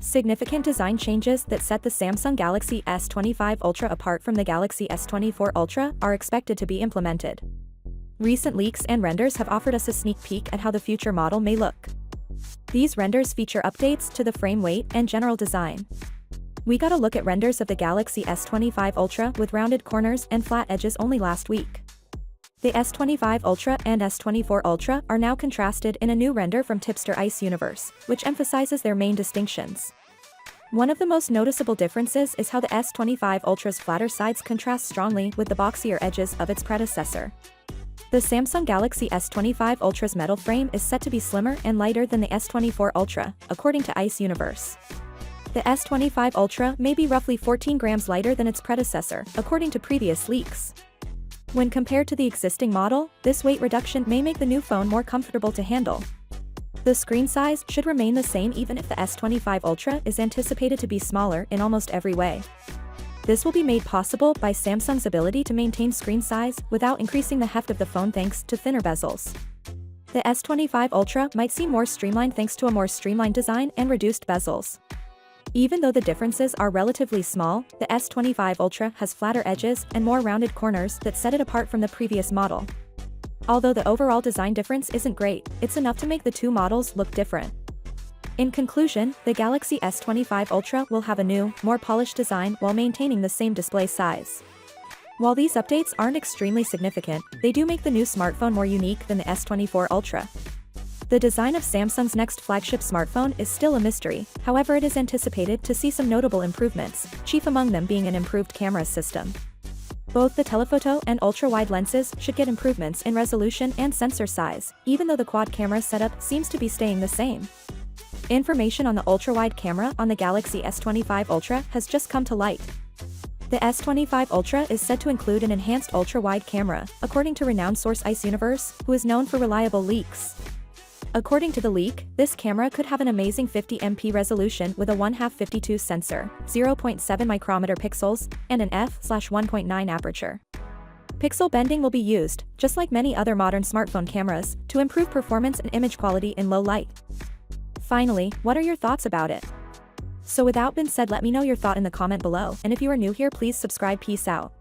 Significant design changes that set the Samsung Galaxy S25 Ultra apart from the Galaxy S24 Ultra are expected to be implemented. Recent leaks and renders have offered us a sneak peek at how the future model may look. These renders feature updates to the frame weight and general design. We got a look at renders of the Galaxy S25 Ultra with rounded corners and flat edges only last week. The S25 Ultra and S24 Ultra are now contrasted in a new render from Tipster Ice Universe, which emphasizes their main distinctions. One of the most noticeable differences is how the S25 Ultra's flatter sides contrast strongly with the boxier edges of its predecessor. The Samsung Galaxy S25 Ultra's metal frame is set to be slimmer and lighter than the S24 Ultra, according to Ice Universe. The S25 Ultra may be roughly 14 grams lighter than its predecessor, according to previous leaks. When compared to the existing model, this weight reduction may make the new phone more comfortable to handle. The screen size should remain the same even if the S25 Ultra is anticipated to be smaller in almost every way. This will be made possible by Samsung's ability to maintain screen size without increasing the heft of the phone thanks to thinner bezels. The S25 Ultra might seem more streamlined thanks to a more streamlined design and reduced bezels. Even though the differences are relatively small, the S25 Ultra has flatter edges and more rounded corners that set it apart from the previous model. Although the overall design difference isn't great, it's enough to make the two models look different. In conclusion, the Galaxy S25 Ultra will have a new, more polished design while maintaining the same display size. While these updates aren't extremely significant, they do make the new smartphone more unique than the S24 Ultra. The design of Samsung's next flagship smartphone is still a mystery, however it is anticipated to see some notable improvements, chief among them being an improved camera system. Both the telephoto and ultra-wide lenses should get improvements in resolution and sensor size, even though the quad camera setup seems to be staying the same. Information on the ultra-wide camera on the Galaxy S25 Ultra has just come to light. The S25 Ultra is said to include an enhanced ultra-wide camera, according to renowned source Ice Universe, who is known for reliable leaks. According to the leak, this camera could have an amazing 50MP resolution with a 1/52 sensor, 0.7 micrometer pixels, and an f/1.9 aperture. Pixel bending will be used, just like many other modern smartphone cameras, to improve performance and image quality in low light. Finally, what are your thoughts about it? So without being said, let me know your thought in the comment below, and if you are new here, please subscribe. Peace out.